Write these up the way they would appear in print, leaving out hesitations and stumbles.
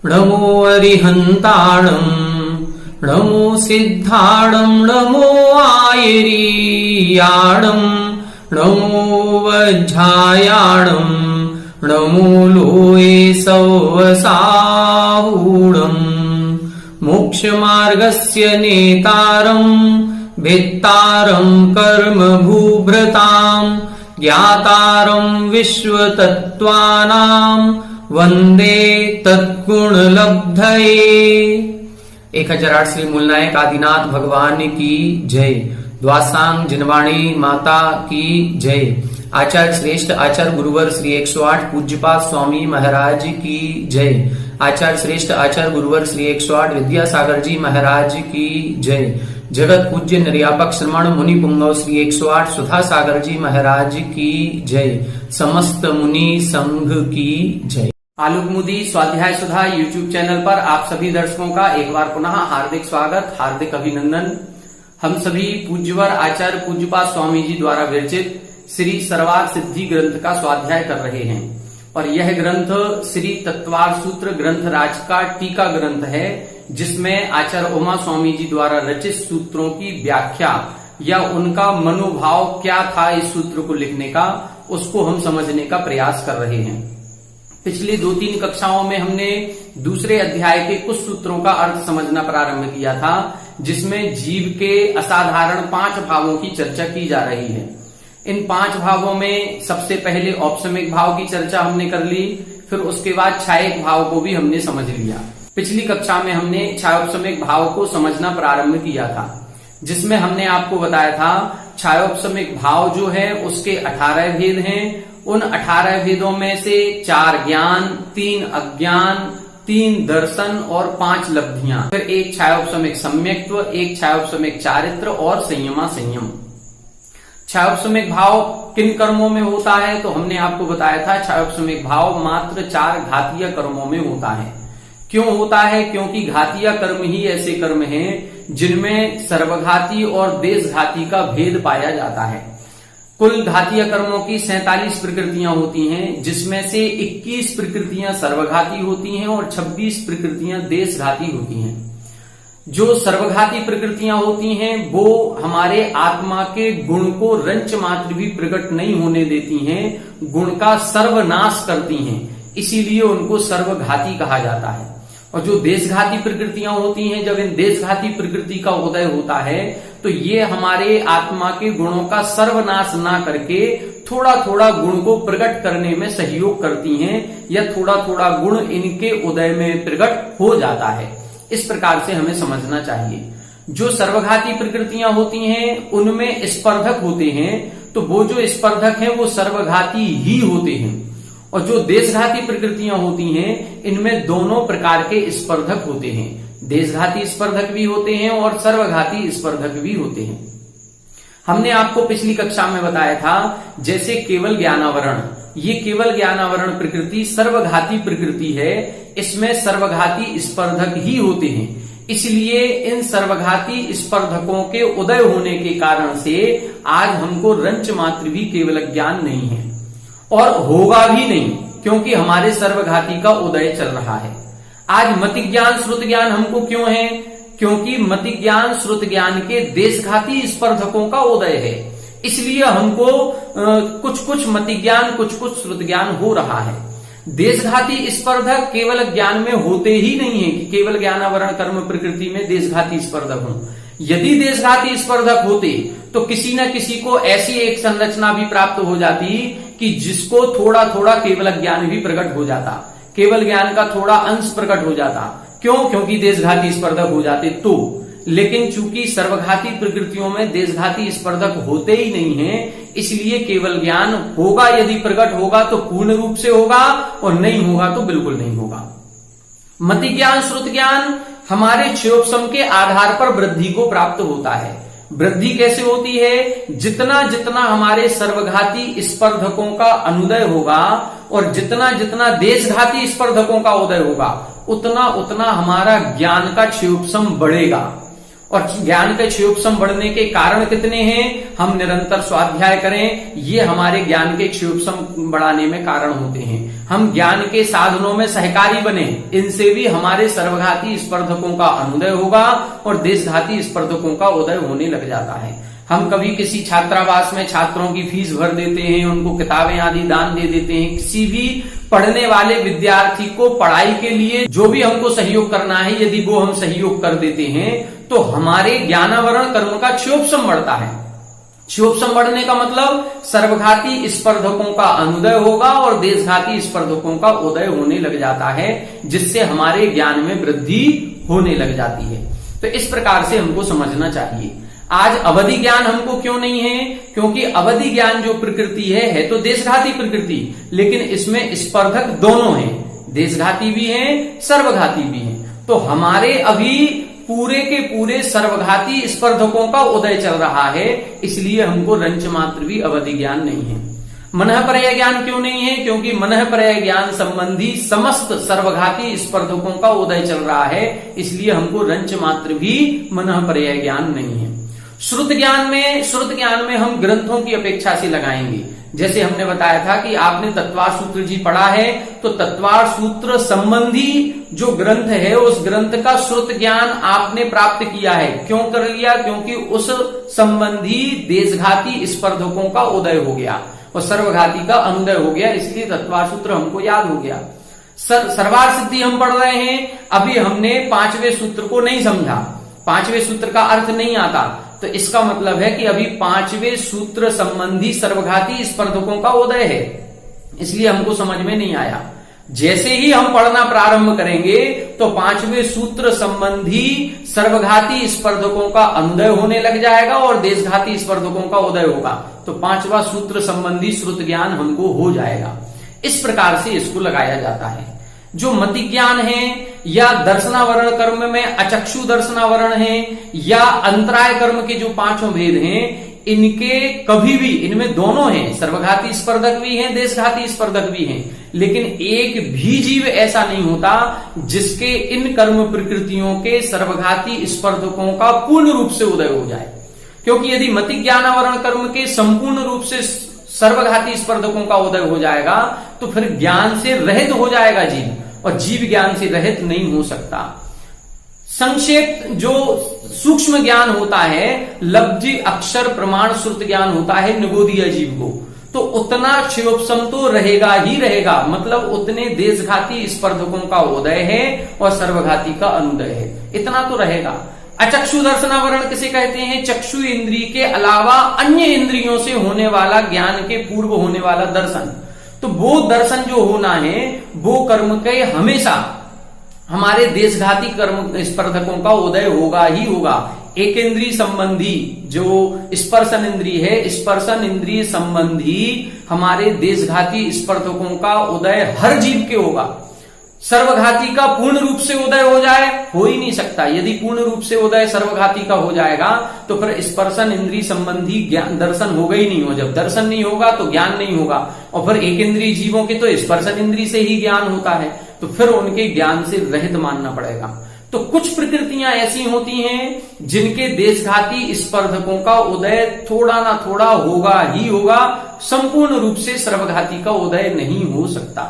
नमो अरिहन्ताणं नमो सिद्धाणं नमो आयरीयाणं नमो वज्झायाणं नमो लोये सौवसाहूणं मोक्षमार्गस्य नेतारं भेत्तारं कर्मभूभृतां ज्ञातारं विश्वतत्त्वानां वंदे तत्गुणलब्धये। 1008 श्री मूलनायक आदिनाथ भगवान की जय। द्वासांग जिनवाणी माता की जय। आचार्य श्रेष्ठ आचार्य गुरुवर श्री 108 पूज्यपाद स्वामी महाराज की जय। आचार्य श्रेष्ठ आचार्य गुरुवर श्री 108 विद्यासागर जी महाराज की जय। जगत पूज्य निर्यापक श्रमण मुनि पुंगव श्री 108 सुधा सागर जी महाराज की जय। समस्त मुनि संघ की जय। आलोक मुदी स्वाध्याय सुधा यूट्यूब चैनल पर आप सभी दर्शकों का एक बार पुनः हार्दिक स्वागत, हार्दिक अभिनंदन। हम सभी पूज्यवर आचार्य पूज्यपाद स्वामी जी द्वारा विरचित श्री सर्वार्थ सिद्धि ग्रंथ का स्वाध्याय कर रहे हैं और यह ग्रंथ श्री तत्वार्थ सूत्र ग्रंथ राज का टीका ग्रंथ है, जिसमें आचार्य उमा स्वामी जी द्वारा रचित सूत्रों की व्याख्या या उनका मनोभाव क्या था इस सूत्र को लिखने का, उसको हम समझने का प्रयास कर रहे हैं। पिछली 2-3 कक्षाओं में हमने दूसरे अध्याय के कुछ सूत्रों का अर्थ समझना प्रारंभ किया था, जिसमें जीव के असाधारण 5 भावों की चर्चा की जा रही है। इन 5 भावों में सबसे पहले औपसमिक भाव की चर्चा हमने कर ली, फिर उसके बाद छायिक भाव को भी हमने समझ लिया। पिछली कक्षा में हमने छायोपसमिक भाव को समझना प्रारंभ किया था, जिसमें हमने आपको बताया था छायोपसमिक भाव जो है उसके 18 भेद हैं। उन 18 भेदों में से 4 ज्ञान, 3 अज्ञान, 3 दर्शन और 5 लब्धियां, फिर एक छायोपसमिक सम्यक्त्व, एक छायोपसमिक चारित्र और संयमा संयम। छायोपसमिक भाव किन कर्मों में होता है, तो हमने आपको बताया था छायोपसमिक भाव मात्र 4 घातीय कर्मों में होता है। क्यों होता है? क्योंकि घातीय कर्म ही ऐसे कर्म हैं जिनमें सर्वघाती और देशघाती का भेद पाया जाता है। कुल घातीय कर्मों की 47 प्रकृतियां होती हैं, जिसमें से 21 प्रकृतियां सर्वघाती होती हैं और 26 प्रकृतियां देशघाती होती हैं। जो सर्वघाती प्रकृतियां होती हैं वो हमारे आत्मा के गुण को रंच मात्र भी प्रकट नहीं होने देती हैं, गुण का सर्वनाश करती हैं, इसीलिए उनको सर्वघाती कहा जाता है। और जो देशघाती प्रकृतियां होती हैं, जब इन देशघाती प्रकृति का उदय होता है तो ये हमारे आत्मा के गुणों का सर्वनाश ना करके थोड़ा थोड़ा गुण को प्रकट करने में सहयोग करती हैं, या थोड़ा थोड़ा गुण इनके उदय में प्रकट हो जाता है। इस प्रकार से हमें समझना चाहिए। जो सर्वघाती प्रकृतियां होती हैं उनमें स्पर्धक होते हैं, तो वो जो स्पर्धक हैं वो सर्वघाती ही होते हैं। और जो देशघाती प्रकृतियां होती हैं इनमें दोनों प्रकार के स्पर्धक होते हैं, देशघाती स्पर्धक भी होते हैं और सर्वघाती स्पर्धक भी होते हैं। हमने आपको पिछली कक्षा में बताया था जैसे केवल ज्ञानावरण, ये केवल ज्ञानावरण प्रकृति सर्वघाती प्रकृति है, इसमें सर्वघाती स्पर्धक ही होते हैं। इसलिए इन सर्वघाती स्पर्धकों के उदय होने के कारण से आज हमको रंच मात्र भी केवल ज्ञान नहीं है और होगा भी नहीं, क्योंकि हमारे सर्वघाती का उदय चल रहा है। आज मति ज्ञान श्रुत ज्ञान हमको क्यों है? क्योंकि मति ज्ञान श्रुत ज्ञान के देशघाती स्पर्धकों का उदय है, इसलिए हमको कुछ मति ज्ञान कुछ श्रुत ज्ञान हो रहा है। देशघाती स्पर्धक केवल ज्ञान में होते ही नहीं है कि केवल ज्ञानावरण कर्म प्रकृति में देशघाती स्पर्धक हों। यदि देशघाती स्पर्धक होते तो किसी न किसी को ऐसी एक संरचना भी प्राप्त हो जाती कि जिसको थोड़ा थोड़ा केवल ज्ञान भी प्रकट हो जाता, केवल ज्ञान का थोड़ा अंश प्रकट हो जाता। क्यों? क्योंकि देशघाती स्पर्धक हो जाते तो। लेकिन चूंकि सर्वघाती प्रकृतियों में देशघाती स्पर्धक होते ही नहीं है, इसलिए केवल ज्ञान होगा, यदि प्रकट होगा तो पूर्ण रूप से होगा और नहीं होगा तो बिल्कुल नहीं होगा। मति ज्ञान श्रुत ज्ञान हमारे क्षयोपशम के आधार पर वृद्धि को प्राप्त होता है। वृद्धि कैसे होती है? जितना जितना हमारे सर्वघाती स्पर्धकों का अनुदय होगा और जितना जितना देशघाती स्पर्धकों का उदय होगा, उतना उतना हमारा ज्ञान का क्षयोपशम बढ़ेगा। और ज्ञान के क्षयोपशम बढ़ने के कारण कितने हैं? हम निरंतर स्वाध्याय करें, ये हमारे ज्ञान के क्षयोपशम बढ़ाने में कारण होते हैं। हम ज्ञान के साधनों में सहकारी बने, इनसे भी हमारे सर्वघाती स्पर्धकों का अनुदय होगा और देशघाती स्पर्धकों का उदय होने लग जाता है। हम कभी किसी छात्रावास में छात्रों की फीस भर देते हैं, उनको किताबें आदि दान दे देते हैं। किसी भी पढ़ने वाले विद्यार्थी को पढ़ाई के लिए जो भी हमको सहयोग करना है, यदि वो हम सहयोग कर देते हैं तो हमारे ज्ञानावरण कर्म का क्षोभसम बढ़ता है। क्षोभसम बढ़ने का मतलब सर्वघाती स्पर्धकों का अनुदय होगा और देशघाती स्पर्धकों का उदय होने लग जाता है, जिससे हमारे ज्ञान में वृद्धि होने लग जाती है। तो इस प्रकार से हमको समझना चाहिए। आज अवधि ज्ञान हमको क्यों नहीं है? क्योंकि अवधि ज्ञान जो प्रकृति है तो देशघाती प्रकृति, लेकिन इसमें स्पर्धक दोनों हैं, देशघाती भी हैं, सर्वघाती भी हैं। तो हमारे अभी पूरे के पूरे सर्वघाती स्पर्धकों का उदय चल रहा है, इसलिए हमको रंच मात्र भी अवधि ज्ञान नहीं है। मनःपर्यय ज्ञान क्यों नहीं है? क्योंकि मनःपर्यय ज्ञान संबंधी समस्त सर्वघाती स्पर्धकों का उदय चल रहा है, इसलिए हमको रंच मात्र भी मनःपर्यय ज्ञान नहीं है। श्रुत ज्ञान में हम ग्रंथों की अपेक्षा से लगाएंगे। जैसे हमने बताया था कि आपने तत्वार सूत्र जी पढ़ा है, तो तत्वार सूत्र संबंधी जो ग्रंथ है उस ग्रंथ का श्रुत ज्ञान आपने प्राप्त किया है। क्यों कर लिया? क्योंकि उस संबंधी देशघाती स्पर्धकों का उदय हो गया और सर्वघाती का अनुदय हो गया, इसलिए तत्वार सूत्र हमको याद हो गया। सर्वार्थ सिद्धि हम पढ़ रहे हैं, अभी हमने 5वें सूत्र को नहीं समझा, 5वें सूत्र का अर्थ नहीं आता, तो इसका मतलब है कि अभी 5वें सूत्र संबंधी सर्वघाती स्पर्धकों का उदय है, इसलिए हमको समझ में नहीं आया। जैसे ही हम पढ़ना प्रारंभ करेंगे तो 5वें सूत्र संबंधी सर्वघाती स्पर्धकों का अनुदय होने लग जाएगा और देशघाती स्पर्धकों का उदय होगा, तो 5वां सूत्र संबंधी श्रुत ज्ञान हमको हो जाएगा। इस प्रकार से इसको लगाया जाता है। जो मति ज्ञान है या दर्शनावरण कर्म में अचक्षु दर्शनावरण है या अंतराय कर्म के जो 5 भेद हैं, इनके कभी भी, इनमें दोनों हैं, सर्वघाती स्पर्धक भी हैं, देशघाती स्पर्धक भी हैं, लेकिन एक भी जीव ऐसा नहीं होता जिसके इन कर्म प्रकृतियों के सर्वघाती स्पर्धकों का पूर्ण रूप से उदय हो जाए। क्योंकि यदि मति ज्ञानावरण कर्म के संपूर्ण रूप से सर्वघाती स्पर्धकों का उदय हो जाएगा तो फिर ज्ञान से रहित हो जाएगा जीव, और जीव ज्ञान से रहित नहीं हो सकता। संक्षेप जो सूक्ष्म ज्ञान होता है, लब्धि अक्षर प्रमाण श्रुत ज्ञान होता है निगोदीय जीव को, तो उतना क्षयोपशम तो रहेगा ही रहेगा, मतलब उतने देशघाती स्पर्धकों का उदय है और सर्वघाती का अनुदय है, इतना तो रहेगा। अचक्षु दर्शनावरण किसे कहते हैं? चक्षु इंद्रिय के अलावा अन्य इंद्रियों से होने वाला ज्ञान के पूर्व होने वाला दर्शन। तो वो दर्शन जो होना है वो कर्म के हमेशा हमारे देशघाती कर्म स्पर्धकों का उदय होगा ही होगा। एक इंद्रिय संबंधी जो स्पर्शन इंद्रिय है, स्पर्शन इंद्रिय संबंधी हमारे देशघाती स्पर्धकों का उदय हर जीव के होगा। सर्वघाती का पूर्ण रूप से उदय हो जाए, हो ही नहीं सकता। यदि पूर्ण रूप से उदय सर्वघाती का हो जाएगा तो फिर स्पर्शन इंद्रिय संबंधी ज्ञान दर्शन होगा ही नहीं हो। जब दर्शन नहीं होगा तो ज्ञान नहीं होगा, और फिर एक इंद्रिय जीवों के तो स्पर्शन इंद्रिय से ही ज्ञान होता है, तो फिर उनके ज्ञान से रहित मानना पड़ेगा। तो कुछ प्रकृतियां ऐसी होती हैं जिनके देशघाती स्पर्धकों का उदय थोड़ा ना थोड़ा होगा ही होगा, संपूर्ण रूप से सर्वघाती का उदय नहीं हो सकता।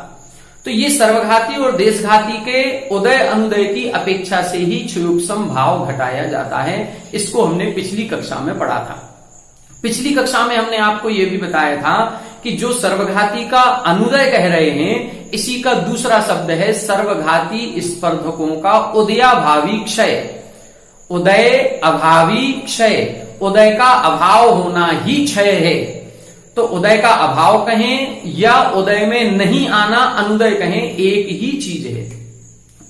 तो ये सर्वघाती और देशघाती के उदय अनुदय की अपेक्षा से ही क्षयोपशम भाव घटाया जाता है। इसको हमने पिछली कक्षा में पढ़ा था। पिछली कक्षा में हमने आपको यह भी बताया था कि जो सर्वघाती का अनुदय कह रहे हैं, इसी का दूसरा शब्द है सर्वघाती स्पर्धकों का उदयाभावी क्षय। उदय अभावी क्षय, उदय का अभाव होना ही क्षय है। तो उदय का अभाव कहें या उदय में नहीं आना अनुदय कहें, एक ही चीज है।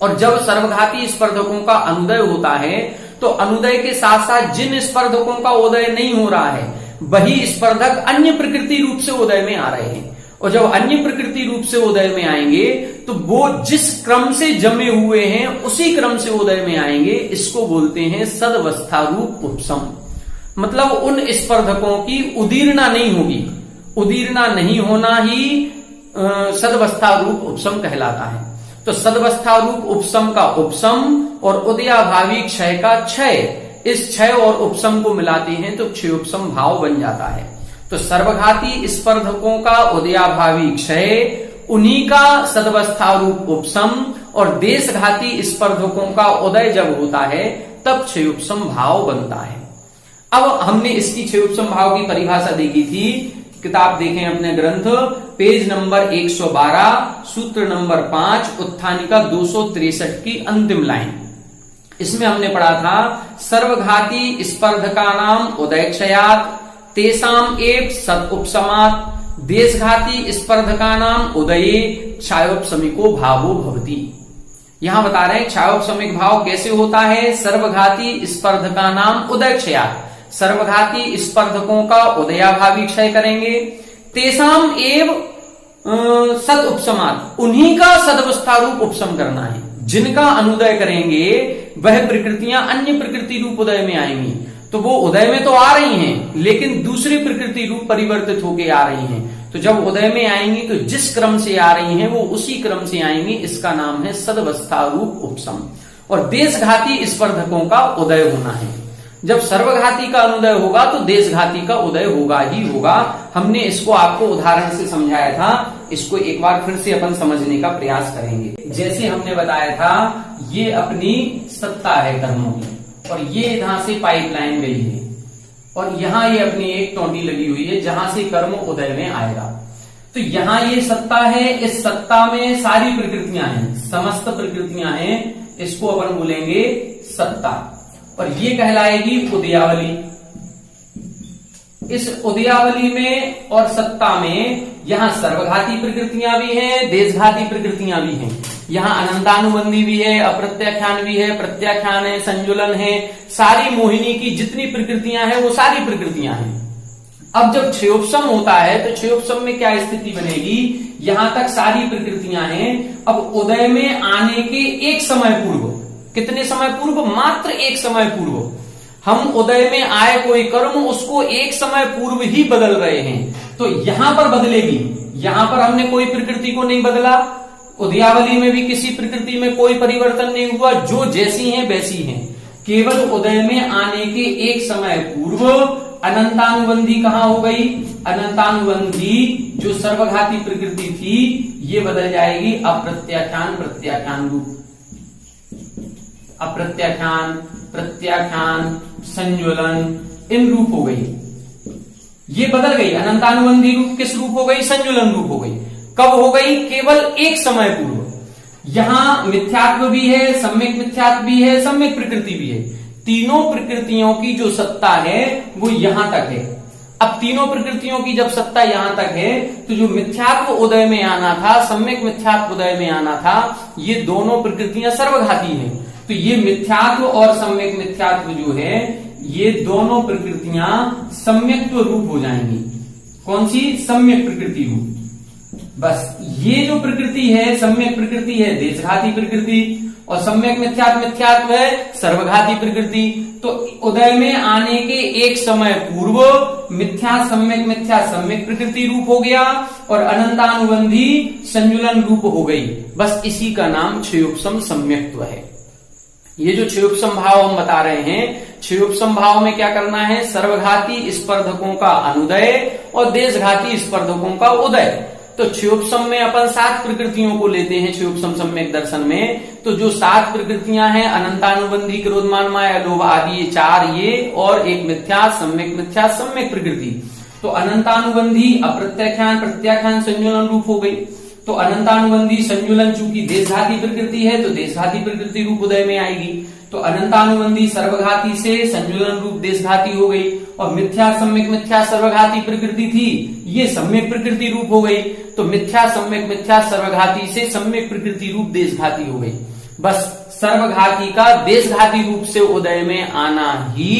और जब सर्वघाती स्पर्धकों का अनुदय होता है तो अनुदय के साथ साथ जिन स्पर्धकों का उदय नहीं हो रहा है वही स्पर्धक अन्य प्रकृति रूप से उदय में आ रहे हैं, और जब अन्य प्रकृति रूप से उदय में आएंगे तो वो जिस क्रम से जमे हुए हैं उसी क्रम से उदय में आएंगे। इसको बोलते हैं सदवस्था रूप उपशम। मतलब उन स्पर्धकों की उदीर्णा नहीं होगी, उदीर्णा नहीं होना ही सदवस्था रूप उपशम कहलाता है। तो सदवस्था रूप उपशम का उपशम और उदयाभावी क्षय का क्षय, इस क्षय और उपशम को मिलाते हैं तो क्षयोपशम भाव बन जाता है। तो सर्वघाती स्पर्धकों का उदयाभावी क्षय, उन्हीं का सदवस्था रूप उपसम और देशघाती स्पर्धकों का उदय जब होता है तब क्षयोपसम भाव बनता है। अब हमने इसकी क्षयोपसम भाव की परिभाषा देखी थी, किताब देखें अपने ग्रंथ, पेज नंबर 112, सूत्र नंबर 5, उत्थानिका 263 की अंतिम लाइन। इसमें हमने पढ़ा था सर्वघाती स्पर्धका नाम उदय क्षयात तेसाम एव सत उपसमात देशघाती स्पर्धका नाम उदये क्षयोपसमिको भावो भवति। यहां बता रहे हैं क्षयोपसमिक भाव कैसे होता है। सर्वघाती स्पर्धका नाम उदय क्षयात, सर्वघाती स्पर्धकों का उदयाभावी क्षय करेंगे। तेसाम एव सद उपसमात, उन्हीं का सदवस्था रूप उपसम करना है। जिनका अनुदय करेंगे वह प्रकृतियां अन्य प्रकृति रूप उदय में आएंगी। तो वो उदय में तो आ रही हैं लेकिन दूसरी प्रकृति रूप परिवर्तित होकर आ रही हैं। तो जब उदय में आएंगी तो जिस क्रम से आ रही हैं वो उसी क्रम से आएंगी। इसका नाम है सदवस्था रूप उपसम। और देशघाती स्पर्धकों का उदय होना है। जब सर्वघाती का अनुदय होगा तो देशघाती का उदय होगा ही होगा। हमने इसको आपको उदाहरण से समझाया था, इसको एक बार फिर से अपन समझने का प्रयास करेंगे। जैसे हमने बताया था ये अपनी सत्ता है कर्मों की, और ये यहां से पाइपलाइन गई है और यहां ये अपनी एक टोंटी लगी हुई है जहां से कर्म उदय में आएगा। तो यहां ये सत्ता है, इस सत्ता में सारी प्रकृतियां हैं, समस्त प्रकृतियां हैं, इसको अपन बोलेंगे सत्ता। और ये कहलाएगी उदयावली। इस उदयावली में और सत्ता में यहां सर्वघाती प्रकृतियां भी हैं, देशघाती प्रकृतियां भी हैं। यहां अनंतानुबंधी भी है, अप्रत्याख्यान भी है, प्रत्याख्यान है, संजुलन है, सारी मोहिनी की जितनी प्रकृतियां हैं वो सारी प्रकृतियां हैं। अब जब क्षयोपसम होता है तो क्षयोपसम में क्या स्थिति बनेगी, यहां तक सारी प्रकृतियां हैं। अब उदय में आने के एक समय पूर्व, कितने समय पूर्व, मात्र एक समय पूर्व हम उदय में आए कोई कर्म उसको एक समय पूर्व ही बदल रहे हैं। तो यहां पर बदलेगी, यहां पर हमने कोई प्रकृति को नहीं बदला, उदयावली में भी किसी प्रकृति में कोई परिवर्तन नहीं हुआ, जो जैसी हैं वैसी हैं। केवल उदय में आने के एक समय पूर्व अनंतानुबंधी कहां हो गई, अनंतानुबंधी जो सर्वघाती प्रकृति थी ये बदल जाएगी अप्रत्याख्यान प्रत्याख्यान रूप। अप्रत्याख्यान, प्रत्याख्यान, संजुलन, इन रूप हो गई, ये बदल गई। अनंतानुबंधी रूप किस रूप हो गई, संजुलन रूप हो गई। कब हो गई, केवल एक समय पूर्व। यहां मिथ्यात्व भी है, सम्यक मिथ्यात्व भी है, सम्यक प्रकृति भी है। तीनों प्रकृतियों की जो सत्ता है वो यहां तक है। अब तीनों प्रकृतियों की जब सत्ता यहां तक है तो जो मिथ्यात्व उदय में आना था, सम्यक मिथ्यात्व उदय में आना था, ये दोनों प्रकृतियां सर्वघाती हैं। तो ये मिथ्यात्व और सम्यक मिथ्यात्व जो है ये दोनों प्रकृतियां सम्यक्त्व रूप हो जाएंगी। कौन सी, सम्यक प्रकृति रूप। बस ये जो प्रकृति है सम्यक प्रकृति है देशघाती प्रकृति, और सम्यक मिथ्यात्व है सर्वघाती प्रकृति। तो उदय में आने के एक समय पूर्व मिथ्या सम्यक प्रकृति रूप हो गया और अनंतानुबंधी संजुलन रूप हो गई। बस इसी का नाम क्षयोपसम सम्यक्त्व है। ये जो क्षयोपसम भाव हम बता रहे हैं, क्षयोपसम भाव में क्या करना है, सर्वघाती स्पर्धकों का अनुदय और देशघाती स्पर्धकों का उदय। तो क्षयोपसम में अपन 7 प्रकृतियों को लेते हैं। क्षयोपसम सम्यक दर्शन में तो जो 7 प्रकृतियां हैं, अनंतानुबंधी, क्रोधमान, माया, लोभ आदि, ये 4 ये, और एक मिथ्या सम्यक प्रकृति। तो अनंतानुबंधी, अप्रत्याख्यान, प्रत्याख्यान, संजुलन रूप हो गई। तो अनंतानुबंधी संजुलन चूंकि देशघाती प्रकृति है तो देशघाती प्रकृति रूप उदय में आएगी। तो अनंतानुबंधी सर्वघाती से संजुलन रूप देशघाती हो गई, और मिथ्या मिथ्या सर्वघाती प्रकृति थी, ये सम्यक प्रकृति रूप हो गई। तो मिथ्या सर्वघाती से सम्यक प्रकृति रूप देशघाती हो गई। बस सर्वघाती का देशघाती रूप से उदय में आना ही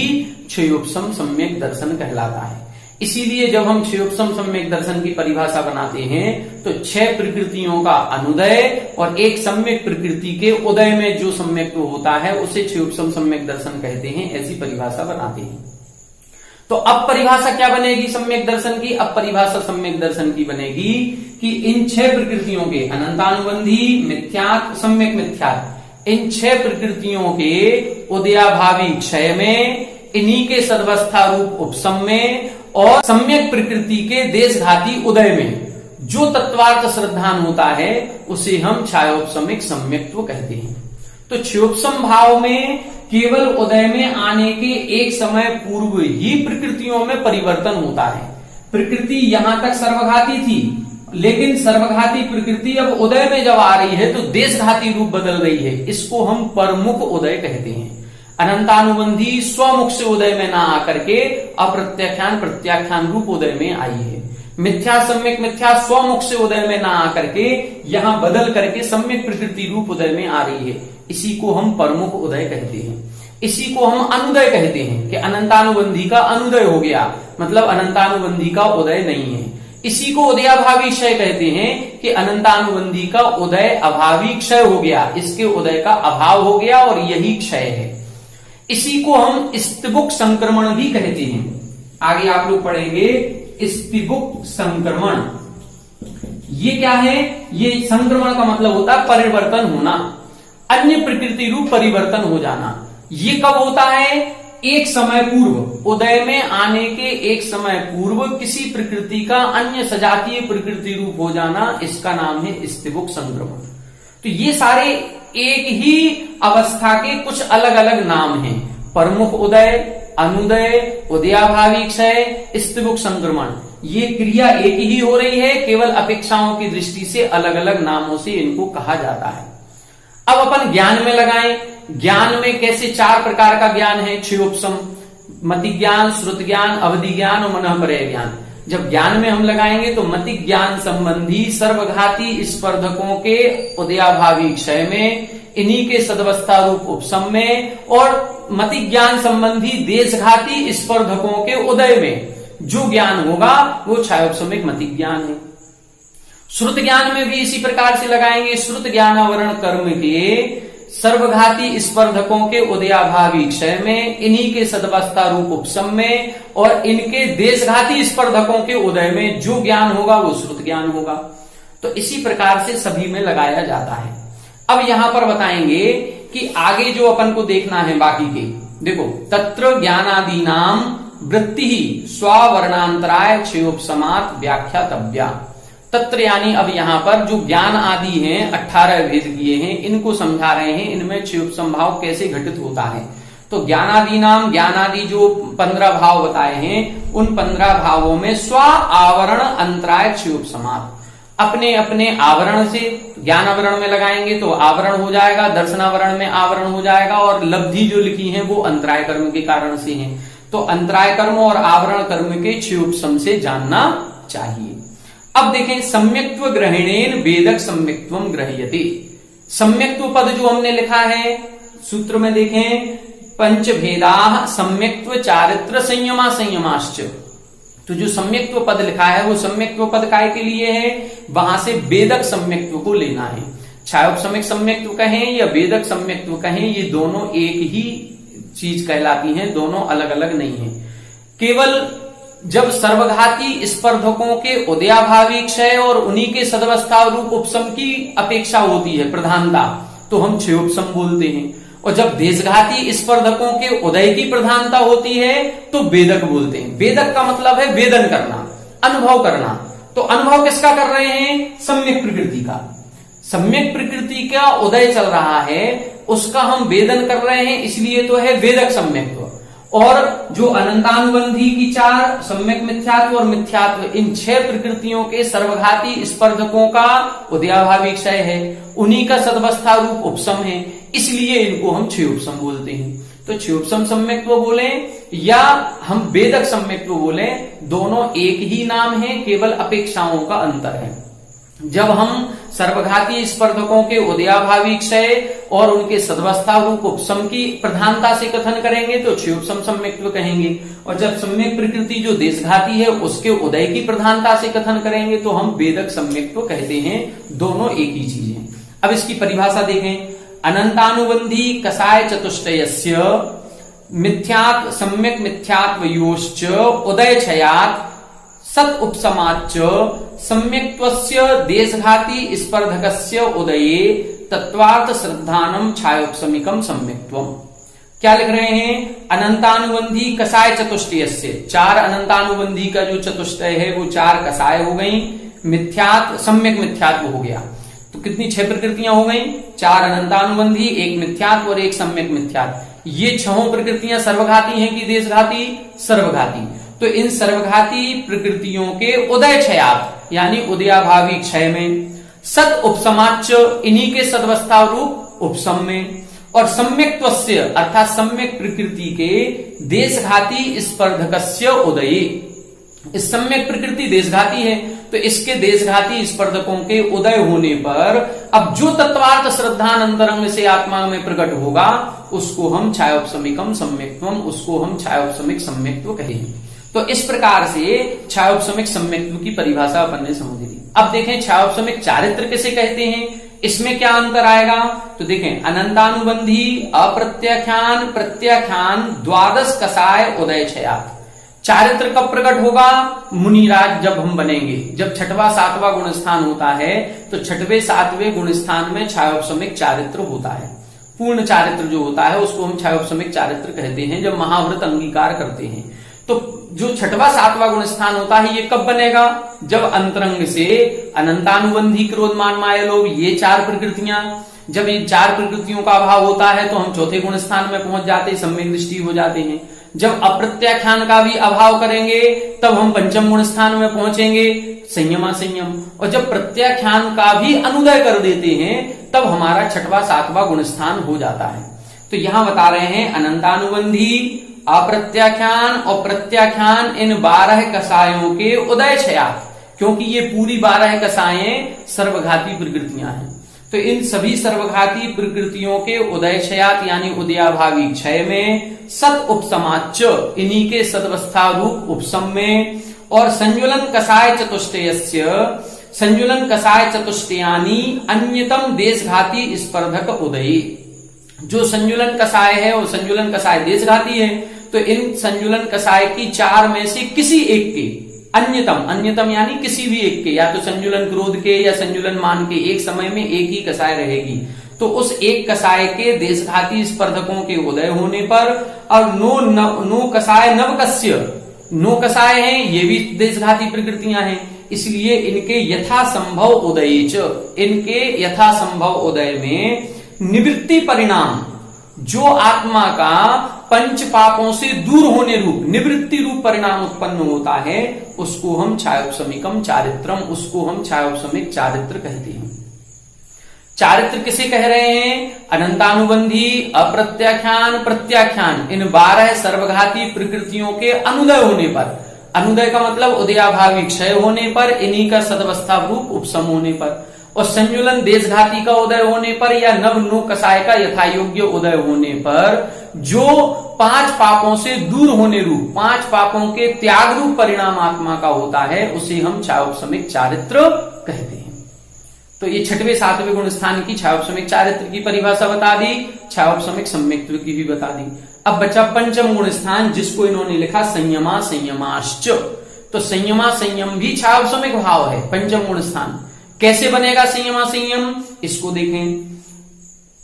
क्षयोपसम सम्यक दर्शन कहलाता है। इसीलिए जब हम क्षयोपसम सम्यक दर्शन की परिभाषा बनाते हैं तो 6 प्रकृतियों का अनुदय और एक सम्यक प्रकृति के उदय में जो सम्यक्त्व होता है उसे क्षयोपसम सम्यक दर्शन कहते हैं। ऐसी परिभाषा बनाते हैं। तो अब परिभाषा क्या बनेगी सम्यक दर्शन की, अब परिभाषा सम्यक दर्शन की बनेगी कि इन 6 प्रकृतियों के अनंतानुबंधी, मिथ्यात्व, सम्यक मिथ्यात्व, इन 6 प्रकृतियों के उदयाभावी क्षय में, इन्हीं के सदवस्था रूप उपसम में और सम्यक प्रकृति के देशघाती उदय में जो तत्वार्थ श्रद्धान होता है उसे हम छायोपशमिक सम्यक्त्व कहते हैं। तो क्षयोपशम भाव में केवल उदय में आने के एक समय पूर्व ही प्रकृतियों में परिवर्तन होता है। प्रकृति यहां तक सर्वघाती थी, लेकिन सर्वघाती प्रकृति अब उदय में जब आ रही है तो देशघाती रूप बदल रही है। इसको हम परमुख उदय कहते हैं। अनंतानुबंधी स्वमुख से उदय में ना आकर के अप्रत्याख्यान प्रत्याख्यान रूप उदय में आई है। मिथ्या सम्यक मिथ्या स्वमुख से उदय में ना आकर के यहां बदल करके सम्यक प्रकृति रूप उदय में आ रही है। इसी को हम परमुख उदय कहते हैं। इसी को हम अनुदय कहते हैं कि अनंतानुबंधी का अनुदय हो गया, मतलब अनंतानुबंधी का उदय नहीं है। इसी को उदयाभावी क्षय कहते हैं कि अनंतानुबंधी का उदय अभावी क्षय हो गया, इसके उदय का अभाव हो गया और यही क्षय है। इसी को हम स्तिबुक संक्रमण भी कहते हैं। आगे आप लोग पढ़ेंगे स्तिबुक संक्रमण। ये क्या है? ये संक्रमण का मतलब होता है परिवर्तन होना, अन्य प्रकृति रूप परिवर्तन हो जाना। ये कब होता है? एक समय पूर्व, उदय में आने के एक समय पूर्व किसी प्रकृति का अन्य सजातीय प्रकृति रूप हो जाना, इसका नाम है स्तिबुक संक्रमण। तो ये सारे एक ही अवस्था के कुछ अलग अलग नाम हैं। प्रमुख उदय, अनुदय, उदयाभावी क्षय, स्तिबुक संक्रमण। ये क्रिया एक ही हो रही है, केवल अपेक्षाओं की दृष्टि से अलग अलग नामों से इनको कहा जाता है। अब अपन ज्ञान में लगाएं। ज्ञान में कैसे चार प्रकार का ज्ञान है? क्षयोपशम, मति ज्ञान, श्रुत ज्ञान, अवधि ज्ञान और मनःपरय ज्ञान। जब ज्ञान में हम लगाएंगे तो मति ज्ञान संबंधी सर्वघाती स्पर्धकों के उदयाभावी क्षय में, इन्हीं के सदवस्था रूप उपशम में, और मति ज्ञान संबंधी देशघाती स्पर्धकों के उदय में जो ज्ञान होगा वो छायोपशमिक मति ज्ञान है। श्रुत ज्ञान में भी इसी प्रकार से लगाएंगे। श्रुत ज्ञानावरण कर्म के सर्वघाती स्पर्धकों के उदयाभावी क्षय में, इन्हीं के सदवस्था रूप उपशम में, और इनके देशघाती स्पर्धकों के उदय में जो ज्ञान होगा वो श्रुत ज्ञान होगा। तो इसी प्रकार से सभी में लगाया जाता है। अब यहां पर बताएंगे कि आगे जो अपन को देखना है बाकी के, देखो तत्र ज्ञानादीनाम वृत्ति ही स्वावर्णांतराय क्षयोपशमात् व्याख्यातव्या। तत्र यानी अब यहां पर जो ज्ञान आदि हैं 18 भेद किए हैं, इनको समझा रहे हैं, इनमें क्षयोपशम भाव कैसे घटित होता है। तो ज्ञानादि नाम, ज्ञानादि जो 15 भाव बताए हैं, उन 15 भावों में स्व आवरण अंतराय क्षयोपशमात्, अपने अपने आवरण से, ज्ञान आवरण में लगाएंगे तो आवरण हो जाएगा, दर्शनावरण में आवरण हो जाएगा, और लब्धि जो लिखी है वो अंतराय कर्म के कारण से है। तो अंतराय कर्म और आवरण कर्म के क्षयोपशम से जानना चाहिए। अब देखें, सम्यक्त्व ग्रहणेन वेदक सम्यक्त्वम ग्रह्यते। सम्यक्त्व पद जो हमने लिखा है सूत्र में देखें, पंचभेदाः सम्यक्त्व चारित्र संयमा संयमाश्च। तो जो सम्यक्त्व पद लिखा है वो सम्यक्त्व पद काय के लिए है? वहां से वेदक सम्यक्त्व को लेना है। छायोपशमिक सम्यक्त्व कहें या वेदक सम्यक्त्व कहें, ये दोनों एक ही चीज कहलाती हैं, दोनों अलग अलग नहीं है। केवल जब सर्वघाती स्पर्धकों के उदयाभावी क्षय और उन्हीं के सदवस्था रूप उपशम की अपेक्षा होती है, प्रधानता, तो हम क्षयोपशम बोलते हैं। और जब देशघाती स्पर्धकों के उदय की प्रधानता होती है तो वेदक बोलते हैं। वेदक का मतलब है वेदन करना, अनुभव करना। तो अनुभव किसका कर रहे हैं? सम्यक प्रकृति का। सम्यक प्रकृति का उदय चल रहा है, उसका हम वेदन कर रहे हैं, इसलिए तो है वेदक सम्यक्त्व। और जो अनंतानुबंधी की चार, सम्यक मिथ्यात्व और मिथ्यात्व, इन 6 प्रकृतियों के सर्वघाती स्पर्धकों का उदयाभावी क्षय है, उन्हीं का सदवस्था रूप उपशम है, इसलिए इनको हम क्षयोपशम बोलते हैं। तो क्षयोपशम सम्यक्त्व बोले या हम वेदक सम्यक्त्व बोले, दोनों एक ही नाम है, केवल अपेक्षाओं का अंतर है। जब हम सर्वघाती स्पर्धकों के उदयाभावी क्षय और उनके सदवस्था रूप उपशम की प्रधानता से कथन करेंगे तो क्षयोपशम सम्यक्त्व कहेंगे, और जब सम्यक प्रकृति जो देशघाती है उसके उदय की प्रधानता से कथन करेंगे तो हम वेदक सम्यक्त्व कहते हैं। दोनों एक ही चीज है। अब इसकी परिभाषा देखें। अनंतानुबंधी कसाय चतुष्टयस्य मिथ्यात् सम्यक मिथ्यात्वयोश्च उदय क्षयात् सत उपशमाच्च सम्यक्त्वस्य देशघाती स्पर्धकस्य उदये तत्वार्थ श्रद्धानम छायोपशमिकम सम्यक्त्वम। क्या लिख रहे हैं? अनंतानुबंधी कसाय चतुष्टयस्य, 4 अनंतानुबंधी का जो चतुष्टय है वो 4 कसाय हो गई। मिथ्यात्व, सम्यक मिथ्यात्व हो गया। तो कितनी 6 प्रकृतियां हो गई, 4 अनंतानुबंधी, 1 मिथ्यात्व और 1 सम्यक मिथ्यात्व। ये 6 प्रकृतियां सर्वघाती हैं कि देशघाती? सर्वघाती। तो इन सर्वघाती प्रकृतियों के उदय क्षयात यानी उदयाभावी क्षय में, सत उपसमाच्य इन्हीं के सदवस्था रूप उपसम में, और सम्यक्त्वस्य अर्थात सम्यक प्रकृति के देशघाती स्पर्धकस्य उदये। इस सम्यक प्रकृति देशघाती है तो इसके देशघाती स्पर्धकों के उदय होने पर अब जो तत्वार्थ श्रद्धानंतरंग से आत्मा में प्रकट होगा उसको हम छायोपसमिकम सम्यक्त्वम, उसको हम छायोपसमिक सम्यक्त्व कहेंगे। तो इस प्रकार से छायोपसमिक सम्यक्त्व की परिभाषा अपन ने समझ ली। अब देखें छायोपसमिक चारित्र किसे कहते हैं, इसमें क्या अंतर आएगा। तो देखें अनंतानुबंधी, अप्रत्याख्यान, प्रत्याख्यान, द्वादश कसाय उदय क्षयात। चारित्र कब प्रकट होगा, मुनिराज जब हम बनेंगे, जब 6वां 7वां गुण स्थान होता है तो 6वें 7वें गुण स्थान में छायोपसमिक चारित्र होता है। पूर्ण चारित्र जो होता है उसको हम छायोपसमिक चारित्र कहते हैं, जब महाव्रत अंगीकार करते हैं। तो जो 6वां 7वां गुण स्थान होता है ये कब बनेगा, जब अंतरंग से अनंतानुबंधी, क्रोध मान माया लोभ, ये 4 प्रकृतियां, जब ये 4 प्रकृतियों का अभाव होता है तो हम चौथे गुण स्थान में पहुंच जाते हैं, सम्यक दृष्टि हो जाते हैं। जब अप्रत्याख्यान का भी अभाव करेंगे तब हम पंचम गुण स्थान में पहुंचेंगे, संयमा संयम। और जब प्रत्याख्यान का भी अनुदय कर देते हैं तब हमारा 6वां 7वां गुण स्थान हो जाता है। तो यहां बता रहे हैं अनंतानुबंधी, अप्रत्याख्यान और प्रत्याख्यान इन 12 कसायों के उदय क्षयात, क्योंकि ये पूरी 12 कसाएं सर्वघाती प्रकृतियां हैं। तो इन सभी सर्वघाती प्रकृतियों के उदय क्षयात यानी उदयाभावी क्षय में, सत उपसमाच्य इन्हीं के सदवस्था रूप उपसम में, और संजुलन कसाय चतुष्टयस्य, संजुलन कसाय चतुष्टयानी अन्यतम देशघाती स्पर्धक उदयी। जो संजुलन कसाय है वो संजुलन कसाय देशघाती है, तो इन संजुलन कसाय की 4 में से किसी एक के अन्यतम, अन्यतम यानी किसी भी एक के, या तो संजुलन क्रोध के या संजुलन मान के, एक समय में एक ही कसाय रहेगी। तो उस एक कसाय के देशघाती स्पर्धकों के उदय होने पर, और नो कसाय नवकस्य, नो कसाय हैं ये भी देशघाती प्रकृतियां हैं, इसलिए इनके यथासंभव उदय च, इनके यथासंभव उदय में निवृत्ति परिणाम, जो आत्मा का पंच पापों से दूर होने रूप निवृत्ति रूप परिणाम उत्पन्न होता है उसको हम छायोपसमिकम चारित्रम, उसको हम छायोपसमिक चारित्र कहते हैं। चारित्र किसे कह रहे हैं, अनंतानुबंधी, अप्रत्याख्यान, प्रत्याख्यान इन 12 सर्वघाती प्रकृतियों के अनुदय होने पर, अनुदय का मतलब उदयाभावी क्षय होने पर, इन्हीं का सदवस्था रूप उपसम होने पर, और संजुलन देशघाती का उदय होने पर या नव नो कसाय का यथा योग्य उदय होने पर, जो 5 पापों से दूर होने रूप, 5 पापों के त्याग रूप परिणाम आत्मा का होता है, उसे हम छायोपसमिक चारित्र कहते हैं। तो ये 6वें 7वें गुण स्थान की छायोपसमिक चारित्र की परिभाषा बता दी, छायोपसमिक सम्यक्त्व की भी बता दी। अब बचा पंचम गुण स्थान, जिसको इन्होंने लिखा संयमा संयमाश्च। तो संयमा संयम भी छायोपसमिक भाव है, पंचम गुण स्थान। कैसे बनेगा संयमा संयम, इसको देखें।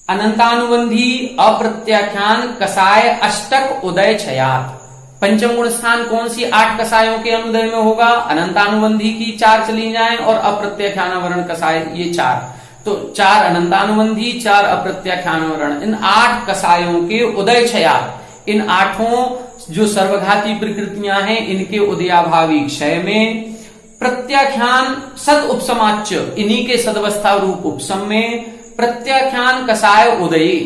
अनंतानुबंधी, अप्रत्याख्यान, कसाय अष्टक उदय क्षयात। पंचम गुण स्थान कौन सी 8 कसायों के अनुदय में होगा, अनंतानुबंधी की 4 चली जाएं और अप्रत्याख्यान वर्ण कसाय ये 4, तो 4 अनंतानुबंधी, 4 अप्रत्याख्यान वर्ण, इन 8 कसायों के उदय क्षयात, इन 8 जो सर्वघाती प्रकृतियां हैं इनके उदयाभावी क्षय में, प्रत्याख्यान सद उपसमाच्य इन्हीं के सदवस्था रूप उपसम में, प्रत्याख्यान कसाय उदयी।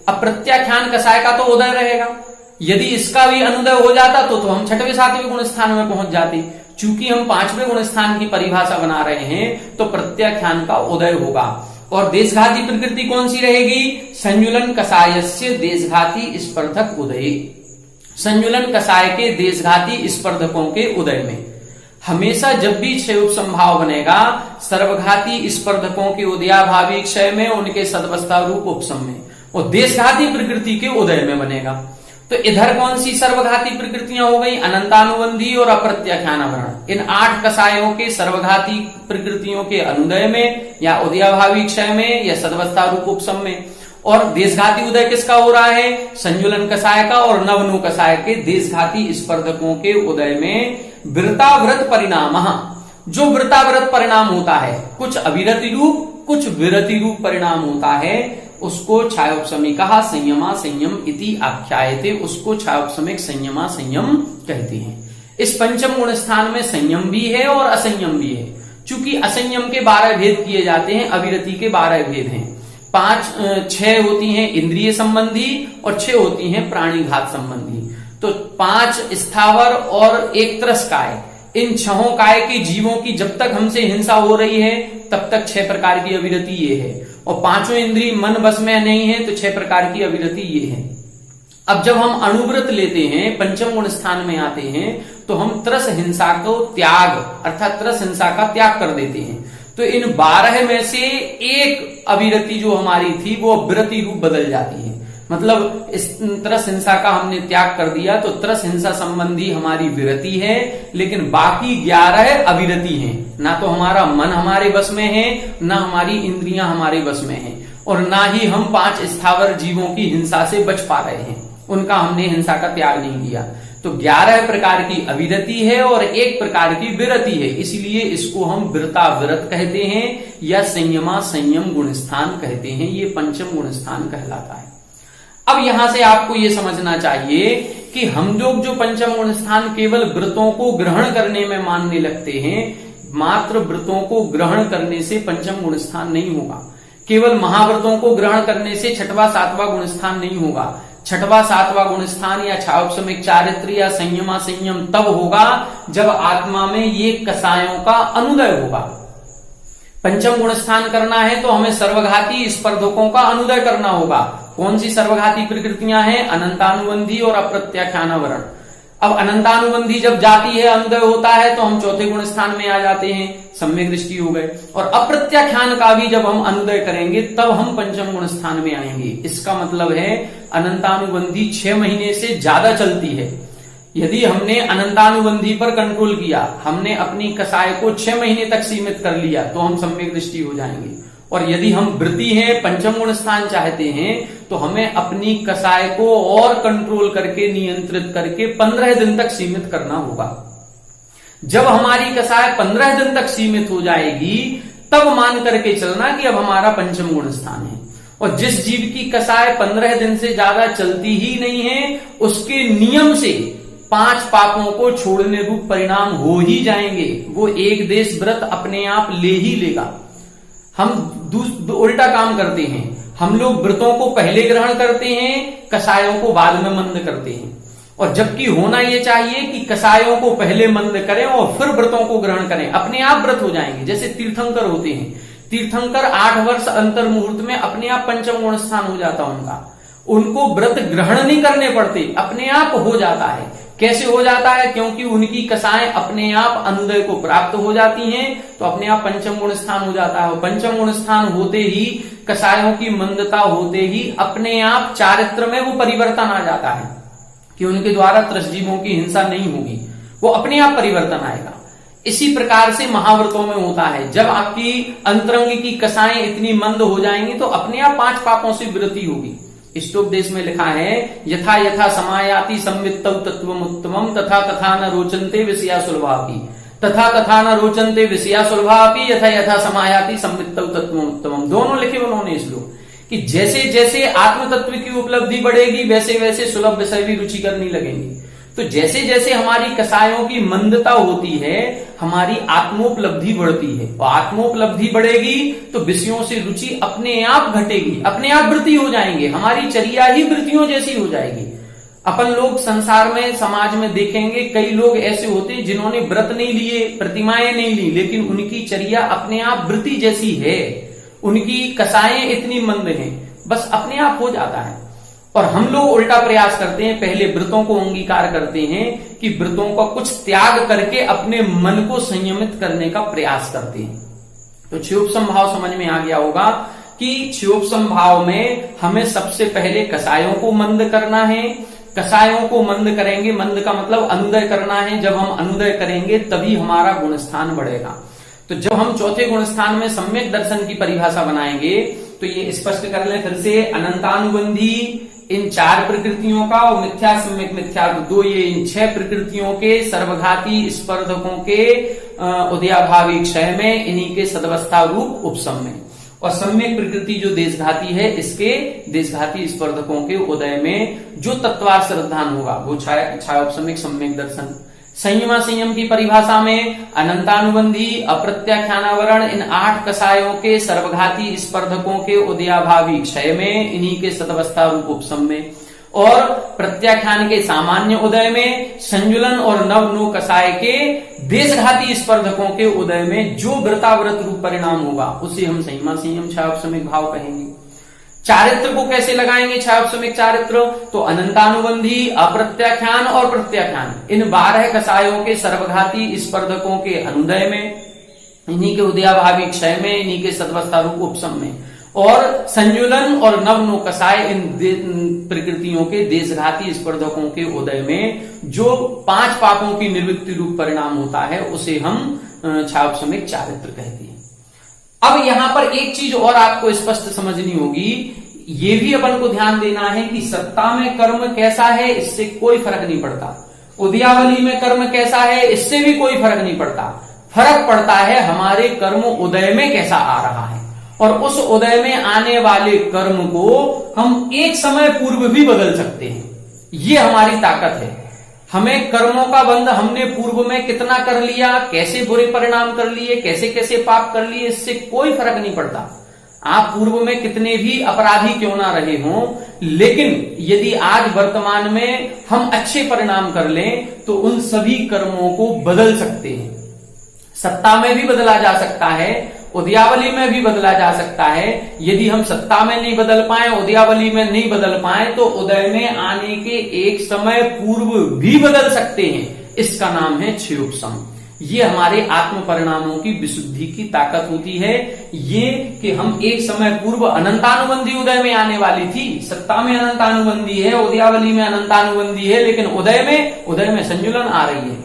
अब प्रत्याख्यान कसाय का तो उदय रहेगा, यदि इसका भी अनुदय हो जाता तो हम 6वें 7वें गुण स्थान में पहुंच जाते। चूंकि हम 5वें गुण स्थान की परिभाषा बना रहे हैं तो प्रत्याख्यान का उदय होगा। और देशघाती प्रकृति कौन सी रहेगी, संजुलन कसायस्य देशघाती स्पर्धक उदय। संजुलन कसाय के देशघाती स्पर्धकों के उदय में हमेशा जब भी क्षय उपसंभाव बनेगा, सर्वघाती स्पर्धकों के उदयाभावी क्षय में, उनके सदवस्था रूप उपसम में, और देशघाती प्रकृति के उदय में बनेगा। तो इधर कौन सी सर्वघाती प्रकृतियां हो गई, अनंतानुबंधी और अप्रत्याख्यान वर्ण, इन 8 कसायों के सर्वघाती प्रकृतियों के अनुदय में या उदयाभावी क्षय में या सदवस्था रूप उपसम में। और देशघाती उदय किसका हो रहा है, संजुलन कसाय का और नवनु कसाय के देशघाती स्पर्धकों के उदय में वृताव्रत परिणाम, जो व्रताव्रत परिणाम होता है, कुछ अविरति रूप कुछ विरति रूप परिणाम होता है, उसको छायोपशमी कहा। संयमा संयम इति आख्यायते, उसको छायोपशमिक संयमा संयम कहते हैं। इस पंचम गुण स्थान में संयम भी है और असंयम भी है। चूंकि असंयम के 12 भेद किए जाते हैं, अविरति के 12 भेद हैं। 6 होती हैं इंद्रिय संबंधी और 6 होती हैं प्राणीघात संबंधी। तो 5 स्थावर और 1 त्रस्काय, इन 6 काय के जीवों की जब तक हमसे हिंसा हो रही है तब तक 6 प्रकार की अविरति ये है। और 5 इंद्रिय मन बस में नहीं है तो 6 प्रकार की अविरति ये है। अब जब हम अणुव्रत लेते हैं, पंचम गुण स्थान में आते हैं, तो हम त्रस हिंसा को त्याग अर्थात त्रस हिंसा का त्याग कर देते हैं। तो इन 12 में से एक अविरति जो हमारी थी वो विरति रूप बदल जाती है। मतलब इस त्रस हिंसा का हमने त्याग कर दिया तो त्रस हिंसा संबंधी हमारी विरति है, लेकिन बाकी 11 अविरति हैं। ना तो हमारा मन हमारे बस में है, ना हमारी इंद्रियां हमारे बस में है, और ना ही हम 5 स्थावर जीवों की हिंसा से बच पा रहे हैं। उनका हमने हिंसा का त्याग नहीं किया। तो 11 प्रकार की अविरति है और 1 प्रकार की विरति है, इसलिए इसको हम विरताविरत कहते हैं या संयमा संयम गुण स्थान कहते हैं। ये पंचम गुण स्थान कहलाता है। अब यहां से आपको ये समझना चाहिए कि हम लोग जो पंचम गुण स्थान केवल व्रतों को ग्रहण करने में मानने लगते हैं, मात्र व्रतों को ग्रहण करने से पंचम गुण स्थान नहीं होगा। केवल महाव्रतों को ग्रहण करने से 6वां 7वां गुण स्थान नहीं होगा। 6वां 7वां गुण स्थान या छायोपशमिक चारित्र या संयमा संयम तब होगा जब आत्मा में ये कसायों का अनुदय होगा। पंचम गुण स्थान करना है तो हमें सर्वघाती स्पर्धकों का अनुदय करना होगा। कौन सी सर्वघाती प्रकृतियां हैं? अनंतानुबंधी और अप्रत्याख्यानावरण। अब अनंतानुबंधी जब जाती है, अनुदय होता है, तो हम चौथे गुण स्थान में आ जाते हैं, सम्यक दृष्टि हो गए। और अप्रत्याख्यान का भी जब हम अनुदय करेंगे तब हम पंचम गुण स्थान में आएंगे। इसका मतलब है अनंतानुबंधी 6 महीने से ज्यादा चलती है। यदि हमने अनंतानुबंधी पर कंट्रोल किया, हमने अपनी कसाय को 6 महीने तक सीमित कर लिया, तो हम सम्यक दृष्टि हो जाएंगे। और यदि हम वृत्ति हैं, पंचम गुण स्थान चाहते हैं, तो हमें अपनी कसाय को और कंट्रोल करके नियंत्रित करके 15 दिन तक सीमित करना होगा। जब हमारी कसाय 15 दिन तक सीमित हो जाएगी तब मान करके चलना कि अब हमारा पंचम गुण स्थान है। और जिस जीव की कसाय 15 दिन से ज्यादा चलती ही नहीं है, उसके नियम से 5 पापों को छोड़ने रूप परिणाम हो ही जाएंगे। वो एक देश व्रत अपने आप ले ही लेगा। हम उल्टा काम करते हैं। हम लोग व्रतों को पहले ग्रहण करते हैं, कसायों को बाद में मंद करते हैं। और जबकि होना यह चाहिए कि कसायों को पहले मंद करें और फिर व्रतों को ग्रहण करें, अपने आप व्रत हो जाएंगे। जैसे तीर्थंकर होते हैं, तीर्थंकर 8 वर्ष अंतर मुहूर्त में अपने आप पंचम गुण स्थान हो जाता उनका। उनको व्रत ग्रहण नहीं करने पड़ते, अपने आप हो जाता है। कैसे हो जाता है? क्योंकि उनकी कसाएं अपने आप अनुदय को प्राप्त हो जाती हैं, तो अपने आप पंचम गुण स्थान हो जाता है। और पंचम गुण स्थान होते ही, कसायों की मंदता होते ही अपने आप चारित्र में वो परिवर्तन आ जाता है कि उनके द्वारा त्रसजीवों की हिंसा नहीं होगी, वो अपने आप परिवर्तन आएगा। इसी प्रकार से महाव्रतों में होता है। जब आपकी अंतरंग की कसाएं इतनी मंद हो जाएंगी तो अपने आप 5 पापों से विरति होगी। इष्टोपदेश में लिखा है, यथा यथा समायाति संवित्तौ तत्वम उत्तमम तथा तथा न रोचन्ते विषया सुलभापि, तथा तथा न रोचन्ते विषया सुलभापि यथा यथा समायाति संवित्तौ तत्वम उत्तमम। दोनों लिखे उन्होंने श्लोक कि जैसे जैसे आत्म तत्व की उपलब्धि बढ़ेगी वैसे वैसे सुलभ विषय भी रुचि करनी लगेंगी। तो जैसे जैसे हमारी कसायों की मंदता होती है, हमारी आत्मोपलब्धि बढ़ती है। और आत्मोपलब्धि बढ़ेगी तो विषयों से रुचि अपने आप घटेगी, अपने आप वृत्ति हो जाएंगे। हमारी चर्या ही वृत्तियों जैसी हो जाएगी। अपन लोग संसार में, समाज में देखेंगे, कई लोग ऐसे होते हैं जिन्होंने व्रत नहीं लिए, प्रतिमाएं नहीं ली, लेकिन उनकी चर्या अपने आप वृत्ति जैसी है। उनकी कसाएं इतनी मंद हैं, बस अपने आप हो जाता है। और हम लोग उल्टा प्रयास करते हैं, पहले व्रतों को अंगीकार करते हैं कि व्रतों का कुछ त्याग करके अपने मन को संयमित करने का प्रयास करते हैं। तो क्षयोपशम भाव समझ में आ गया होगा कि क्षयोपशम भाव में हमें सबसे पहले कसायों को मंद करना है। कसायों को मंद करेंगे, मंद का मतलब अनुदय करना है। जब हम अनुदय करेंगे तभी हमारा गुण स्थान बढ़ेगा। तो जब हम चौथे गुण स्थान में सम्यक दर्शन की परिभाषा बनाएंगे तो ये स्पष्ट कर लें फिर से, अनंतानुबंधी इन 4 प्रकृतियों का और मिथ्या सम्यक मिथ्या 2, ये इन 6 प्रकृतियों के सर्वघाती स्पर्धकों के उदयाभावी क्षय में, इन्हीं के सदवस्था रूप उपशम में, और सम्यक प्रकृति जो देशघाती है इसके देशघाती स्पर्धकों के उदय में जो तत्वार श्रद्धान होगा वो छायोपशमिक सम्यक दर्शन। संयमा संयम की परिभाषा में अनंतानुबंधी अप्रत्याख्यानावरण इन 8 कषायों के सर्वघाती स्पर्धकों के उदयाभावी क्षय में, इन्हीं के सदवस्था रूप उपशम में, और प्रत्याख्यान के सामान्य उदय में, संजुलन और नव नो कषाय के देशघाती स्पर्धकों के उदय में जो वृताव्रत रूप परिणाम होगा उसे हम संयमा संयम छायोपशमिक भाव कहेंगे। चारित्र को कैसे लगाएंगे छायोपशमिक चारित्र? तो अनंतानुबंधी अप्रत्याख्यान और प्रत्याख्यान इन 12 कषायों के सर्वघाती स्पर्धकों के अनुदय में, इन्हीं के उदयाभावी क्षय में, इन्हीं के सदवस्था रूप उपशम में, और संजुलन और नवनो कषाय इन प्रकृतियों के देशघाती स्पर्धकों के उदय में जो 5 पापों की निवृत्ति रूप परिणाम होता है उसे हम छायोपशमिक चारित्र कहते हैं। अब यहां पर एक चीज और आपको स्पष्ट समझनी होगी, ये भी अपन को ध्यान देना है कि सत्ता में कर्म कैसा है इससे कोई फर्क नहीं पड़ता, उदयावली में कर्म कैसा है इससे भी कोई फर्क नहीं पड़ता। फर्क पड़ता है हमारे कर्म उदय में कैसा आ रहा है, और उस उदय में आने वाले कर्म को हम एक समय पूर्व भी बदल सकते हैं। ये हमारी ताकत है। हमें कर्मों का बंध हमने पूर्व में कितना कर लिया, कैसे बुरे परिणाम कर लिए, कैसे कैसे पाप कर लिए, इससे कोई फर्क नहीं पड़ता। आप पूर्व में कितने भी अपराधी क्यों ना रहे हों, लेकिन यदि आज वर्तमान में हम अच्छे परिणाम कर लें तो उन सभी कर्मों को बदल सकते हैं। सत्ता में भी बदला जा सकता है, उदयावली में भी बदला जा सकता है। यदि हम सत्ता में नहीं बदल पाए, उदयावली में नहीं बदल पाए, तो उदय में आने के एक समय पूर्व भी बदल सकते हैं। इसका नाम है क्षयोपशम। ये हमारे आत्म परिणामों की विशुद्धि की ताकत होती है। ये कि हम एक समय पूर्व अनंतानुबंधी उदय में आने वाली थी, सत्ता में अनंतानुबंधी है, उदयावली में अनंतानुबंधी है, लेकिन उदय में संजुलन आ रही है।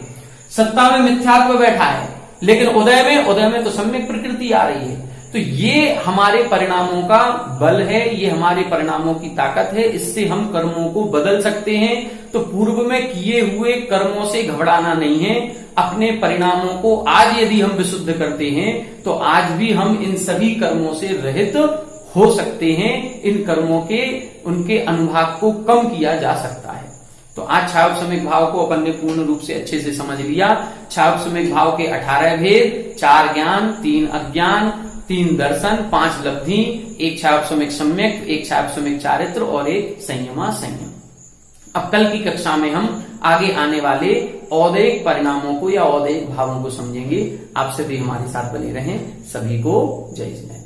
सत्ता में मिथ्यात्व बैठा है, लेकिन उदय में तो सम्यक प्रकृति आ रही है। तो ये हमारे परिणामों का बल है, ये हमारे परिणामों की ताकत है। इससे हम कर्मों को बदल सकते हैं। तो पूर्व में किए हुए कर्मों से घबराना नहीं है। अपने परिणामों को आज यदि हम विशुद्ध करते हैं तो आज भी हम इन सभी कर्मों से रहित हो सकते हैं। इन कर्मों के उनके अनुभाग को कम किया जा सकता है। तो आज छायोपशमिक भाव को अपन ने पूर्ण रूप से अच्छे से समझ लिया। छायोपशमिक भाव के 18 भेद, 4 ज्ञान, 3 अज्ञान, 3 दर्शन, 5 लब्धि, 1 छायोपशमिक सम्यक, 1 छायोपशमिक चारित्र और 1 संयमा संयम। अब कल की कक्षा में हम आगे आने वाले औदैहिक परिणामों को या औदैहिक भावों को समझेंगे। आप सभी हमारे साथ बने रहें। सभी को जय जय।